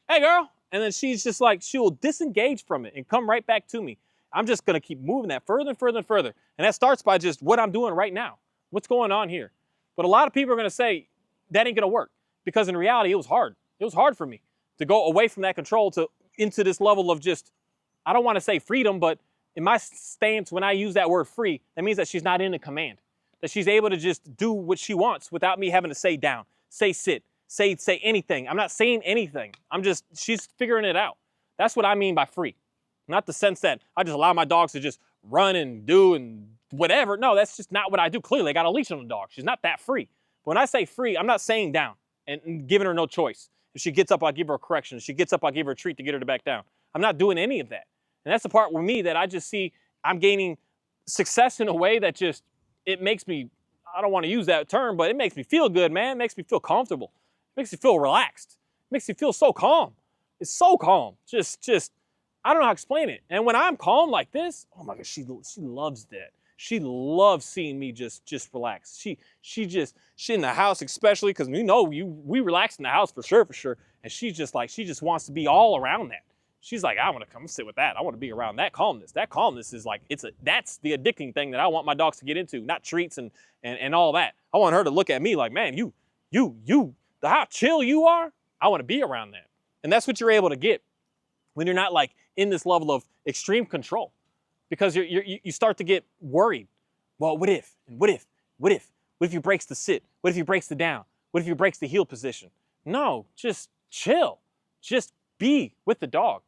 hey girl. And then she's just like, she will disengage from it and come right back to me. I'm just gonna keep moving that further and further and further. And that starts by just what I'm doing right now. What's going on here? But a lot of people are gonna say, that ain't gonna work. Because in reality, it was hard. It was hard for me to go away from that control to into this level of just, I don't wanna say freedom, but in my stance, when I use that word free, that means that she's not in a command. That she's able to just do what she wants without me having to say down, say sit, say anything. I'm not saying anything. She's figuring it out. That's what I mean by free. Not the sense that I just allow my dogs to just run and do and whatever. No, that's just not what I do. Clearly, I got a leash on the dog. She's not that free. But when I say free, I'm not saying down and giving her no choice. If she gets up, I'll give her a correction. If she gets up, I'll give her a treat to get her to back down. I'm not doing any of that. And that's the part with me that I just see I'm gaining success in a way that just, it makes me, I don't want to use that term, but it makes me feel good, man. It makes me feel comfortable. It makes me feel relaxed. It makes me feel so calm. It's so calm. Just, I don't know how to explain it. And when I'm calm like this, oh my gosh, she loves that. She loves seeing me just relax. She in the house especially, because we relax in the house for sure. And she just wants to be all around that. She's like, I want to come sit with that. I want to be around that calmness. That calmness is like, that's the addicting thing that I want my dogs to get into, not treats and all that. I want her to look at me like, man, how chill you are. I want to be around that. And that's what you're able to get when you're not like in this level of extreme control, because you start to get worried. Well, what if he breaks the sit? What if he breaks the down? What if he breaks the heel position? No, just chill. Just be with the dog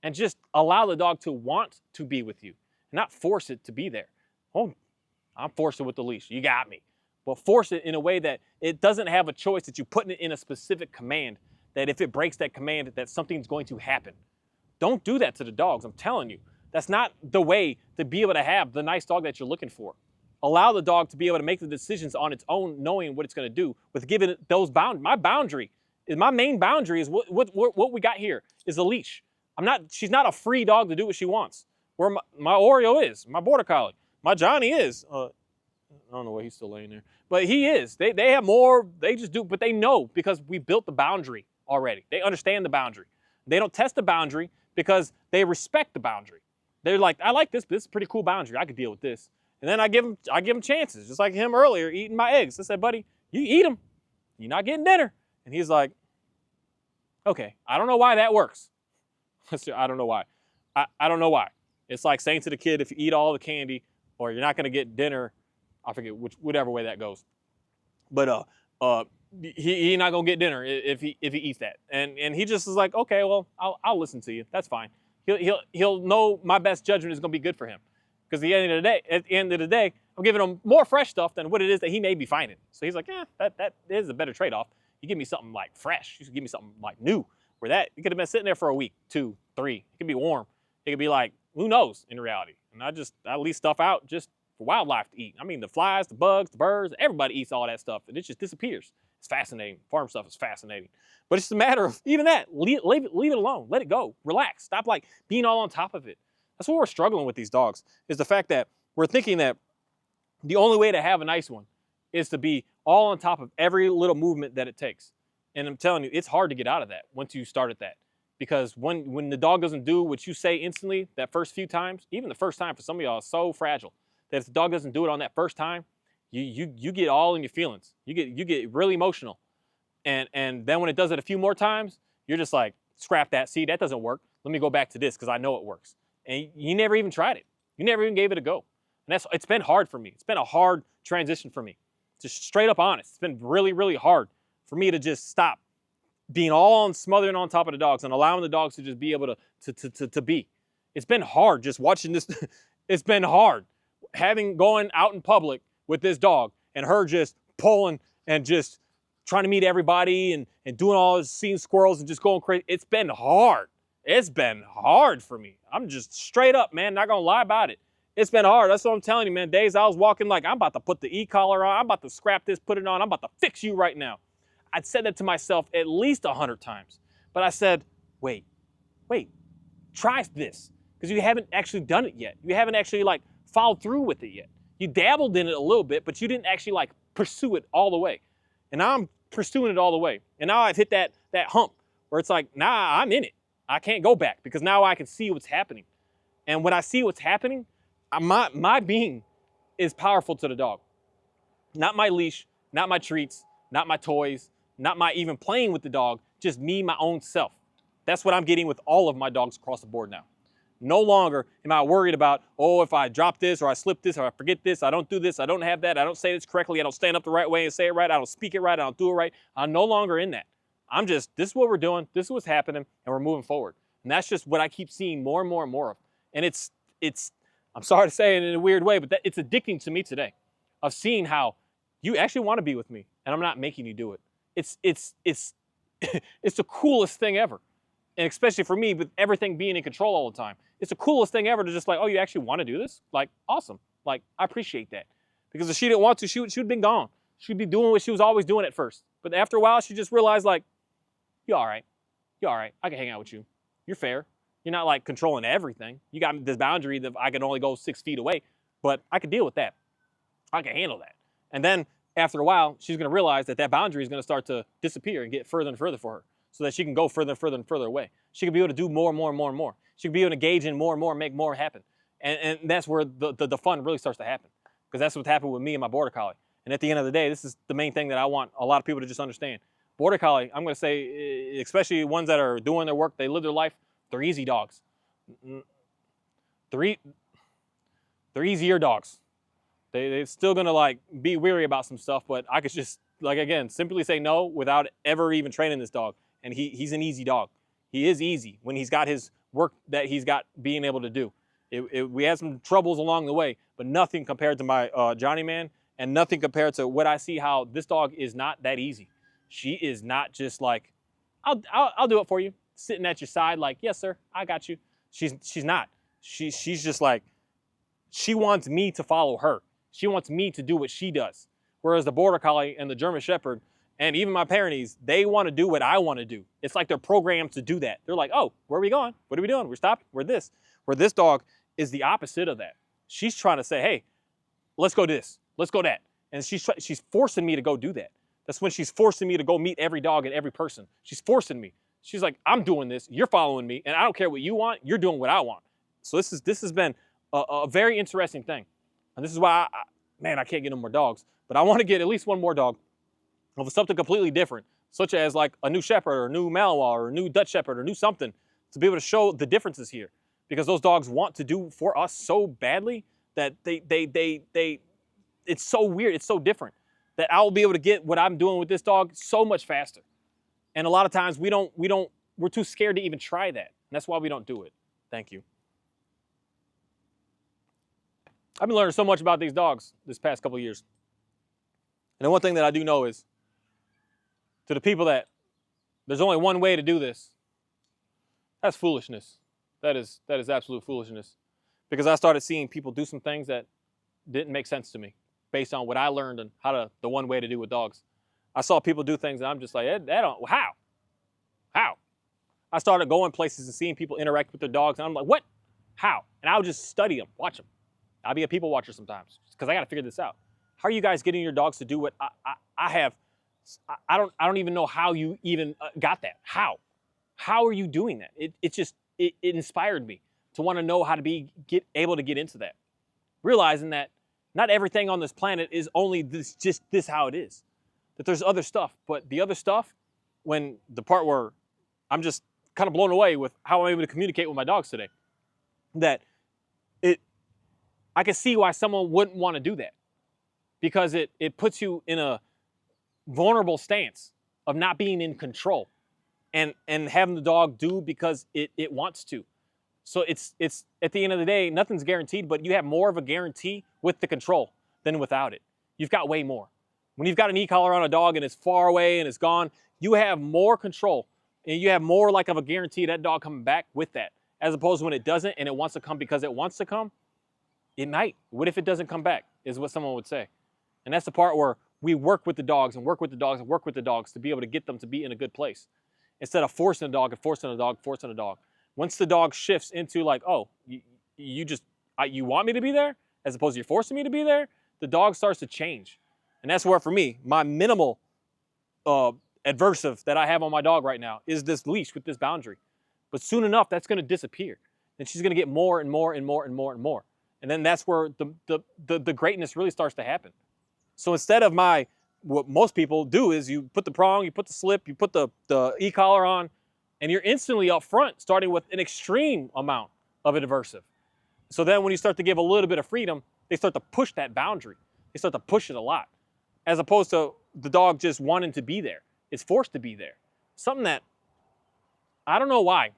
and just allow the dog to want to be with you, not force it to be there. Oh, I'm forcing it with the leash. You got me. But force it in a way that it doesn't have a choice, that you put it in a specific command, that if it breaks that command, that something's going to happen. Don't do that to the dogs. I'm telling you, that's not the way to be able to have the nice dog that you're looking for. Allow the dog to be able to make the decisions on its own, knowing what it's going to do with giving it those boundaries. My main boundary is what we got here is a leash. She's not a free dog to do what she wants. Where my Oreo is, my Border Collie, my Johnny is. I don't know why he's still laying there, but he is. They have more, they just do, but they know because we built the boundary already. They understand the boundary. They don't test the boundary because they respect the boundary. They're like, I like this, but this is a pretty cool boundary. I could deal with this. And then I give him chances, just like him earlier eating my eggs. I said, buddy, you eat them. You're not getting dinner. And he's like, okay, I don't know why that works. I don't know why. I don't know why. It's like saying to the kid, if you eat all the candy or you're not going to get dinner, I forget whatever way that goes. But he not going to get dinner if he eats that. And he just is like, okay, well, I'll listen to you. That's fine. He'll know my best judgment is going to be good for him. Because at the end of the day, I'm giving him more fresh stuff than what it is that he may be finding. So he's like, that is a better trade-off. You give me something like fresh. You should give me something like new. Where that, it could have been sitting there for a week, 2, 3. It could be warm. It could be like, who knows in reality. And I leave stuff out just for wildlife to eat. I mean, the flies, the bugs, the birds, everybody eats all that stuff. And it just disappears. It's fascinating. Farm stuff is fascinating. But it's a matter of, even that, leave it alone. Let it go. Relax. Stop like being all on top of it. That's what we're struggling with these dogs, is the fact that we're thinking that the only way to have a nice one is to be all on top of every little movement that it takes. And I'm telling you, it's hard to get out of that once you start at that. Because when the dog doesn't do what you say instantly, that first few times, even the first time for some of y'all is so fragile, that if the dog doesn't do it on that first time, you get all in your feelings. You get really emotional. And then when it does it a few more times, you're just like, scrap that. See, that doesn't work. Let me go back to this because I know it works. And you never even tried it. You never even gave it a go. And it's been hard for me. It's been a hard transition for me. Just straight up honest. It's been really, really hard for me to just stop being all smothering on top of the dogs and allowing the dogs to just be able to be. It's been hard just watching this. It's been hard going out in public with this dog and her just pulling and just trying to meet everybody and doing all this, seeing squirrels and just going crazy. It's been hard. It's been hard for me. I'm just straight up, man, not gonna lie about it. It's been hard. That's what I'm telling you, man. Days I was walking like, I'm about to put the e-collar on. I'm about to scrap this, put it on. I'm about to fix you right now. I'd said that to myself at least 100 times. But I said, wait, try this. Because you haven't actually done it yet. You haven't actually like followed through with it yet. You dabbled in it a little bit, but you didn't actually like pursue it all the way. And now I'm pursuing it all the way. And now I've hit that hump where it's like, nah, I'm in it. I can't go back because now I can see what's happening. And when I see what's happening, my being is powerful to the dog. Not my leash, not my treats, not my toys, not my even playing with the dog, just me, my own self. That's what I'm getting with all of my dogs across the board now. No longer am I worried about, oh, if I drop this or I slip this or I forget this, I don't do this, I don't have that, I don't say this correctly, I don't stand up the right way and say it right, I don't speak it right, I don't do it right. I'm no longer in that. I'm just, this is what we're doing, this is what's happening, and we're moving forward. And that's just what I keep seeing more and more and more of. And it's I'm sorry to say it in a weird way, but it's addicting to me today of seeing how you actually want to be with me and I'm not making you do it. It's it's the coolest thing ever. And especially for me, with everything being in control all the time, it's the coolest thing ever to just like, oh, you actually want to do this? Like, awesome. Like, I appreciate that. Because if she didn't want to, she would have been gone. She'd be doing what she was always doing at first. But after a while, she just realized, like, you're all right. You're all right. I can hang out with you. You're fair. You're not like controlling everything. You got this boundary that I can only go 6 feet away, but I can deal with that. I can handle that. And then after a while, she's going to realize that that boundary is going to start to disappear and get further and further for her so that she can go further and further and further away. She can be able to do more and more and more and more. She can be able to engage in more and more and make more happen. And that's where the fun really starts to happen because that's what happened with me and my Border Collie. And at the end of the day, this is the main thing that I want a lot of people to just understand. Border Collie, I'm going to say, especially ones that are doing their work, they live their life, they're easy dogs. They're easier dogs. They're still going to like be weary about some stuff, but I could just, like, again, simply say no without ever even training this dog. And he's an easy dog. He is easy when he's got his work that he's got being able to do. We had some troubles along the way, but nothing compared to my Johnny Man and nothing compared to what I see how this dog is not that easy. She is not just like, I'll do it for you, sitting at your side like, yes, sir, I got you. She's not. She's just like, she wants me to follow her. She wants me to do what she does. Whereas the Border Collie and the German Shepherd and even my Pyrenees, they want to do what I want to do. It's like they're programmed to do that. They're like, oh, where are we going? What are we doing? We're stopping. We're this. Where this dog is the opposite of that. She's trying to say, hey, let's go this. Let's go that. And she's forcing me to go do that. That's when she's forcing me to go meet every dog and every person. She's forcing me. She's like, I'm doing this. You're following me. And I don't care what you want. You're doing what I want. So this has been a very interesting thing. And this is why, I can't get no more dogs. But I want to get at least one more dog of something completely different, such as like a new Shepherd or a new Malinois or a new Dutch Shepherd or new something to be able to show the differences here. Because those dogs want to do for us so badly that it's so weird, it's so different that I will be able to get what I'm doing with this dog so much faster. And a lot of times we're too scared to even try that. And that's why we don't do it. Thank you. I've been learning so much about these dogs this past couple of years. And the one thing that I do know is, to the people that there's only one way to do this, that's foolishness. That is absolute foolishness. Because I started seeing people do some things that didn't make sense to me based on what I learned and the one way to do with dogs. I saw people do things and I'm just like, how? I started going places and seeing people interact with their dogs and I'm like, what? How? And I would just study them, watch them. I'll be a people watcher sometimes because I got to figure this out. How are you guys getting your dogs to do what I have? I don't even know how you even got that. How are you doing that? It inspired me to want to know how to get able to get into that. Realizing that not everything on this planet is only just this how it is. That there's other stuff, but the other stuff, when the part where I'm just kind of blown away with how I'm able to communicate with my dogs today, that I can see why someone wouldn't want to do that. Because it puts you in a vulnerable stance of not being in control and having the dog do because it wants to. So it's at the end of the day, nothing's guaranteed, but you have more of a guarantee with the control than without it. You've got way more. When you've got an e-collar on a dog and it's far away and it's gone, you have more control and you have more like of a guarantee of that dog coming back with that. As opposed to when it doesn't and it wants to come because it wants to come, it might. What if it doesn't come back, is what someone would say. And that's the part where we work with the dogs and work with the dogs and work with the dogs to be able to get them to be in a good place. Instead of forcing a dog and forcing a dog, Once the dog shifts into like, oh, you want me to be there? as opposed to you're forcing me to be there, the dog starts to change. And that's where, for me, my minimal adversive that I have on my dog right now is this leash with this boundary. But soon enough, that's going to disappear. And she's going to get more and more and more and more and more. And then that's where the greatness really starts to happen. So instead of what most people do is you put the prong, you put the slip, you put the e-collar on, and you're instantly up front, starting with an extreme amount of adversive. So then when you start to give a little bit of freedom, they start to push that boundary. They start to push it a lot, as opposed to the dog just wanting to be there. It's forced to be there. Something that, I don't know why.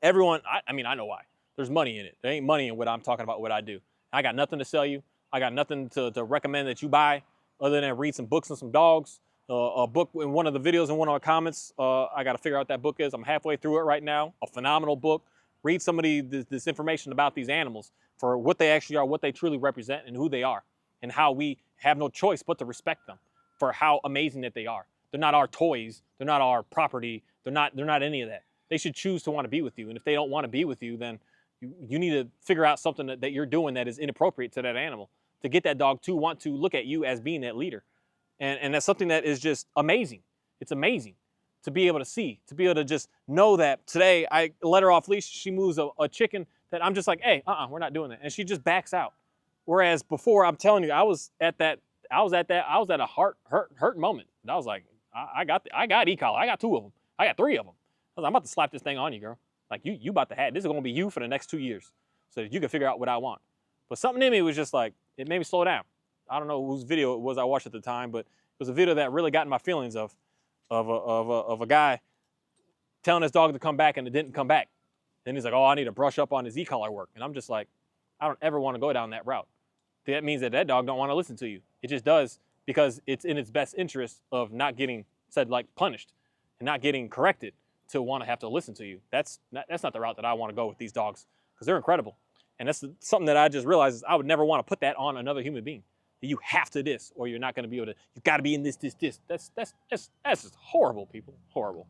Everyone, I mean, I know why. There's money in it. There ain't money in what I'm talking about, what I do. I got nothing to sell you. I got nothing to recommend that you buy other than read some books on some dogs. A book in one of the videos in one of our comments, I got to figure out what that book is. I'm halfway through it right now. A phenomenal book. Read some of this information about these animals for what they actually are, what they truly represent, and who they are, and how we have no choice but to respect them for how amazing that they are. They're not our toys. They're not our property. They're not any of that. They should choose to want to be with you. And if they don't want to be with you, then you need to figure out something that you're doing that is inappropriate to that animal to get that dog to want to look at you as being that leader. And that's something that is just amazing. It's amazing to be able to see, to be able to just know that today I let her off leash. She moves a chicken that I'm just like, hey, we're not doing that. And she just backs out. Whereas before, I'm telling you, I was at a hurt moment. And I was like, I got e-collar. I got 2 of them. I got 3 of them. I was like, I'm about to slap this thing on you, girl. Like you about to have, this is going to be you for the next 2 years so that you can figure out what I want. But something in me was just like, it made me slow down. I don't know whose video it was I watched at the time, but it was a video that really got in my feelings of a guy telling his dog to come back and it didn't come back. Then he's like, oh, I need to brush up on his e-collar work. And I'm just like, I don't ever want to go down that route. That means that dog don't want to listen to you. It just does because it's in its best interest of not getting punished and not getting corrected to want to have to listen to you. That's not the route that I want to go with these dogs because they're incredible. And that's something that I just realized is I would never want to put that on another human being. You have to this, or you're not going to be able to. You got to be in this. That's just horrible, people. Horrible.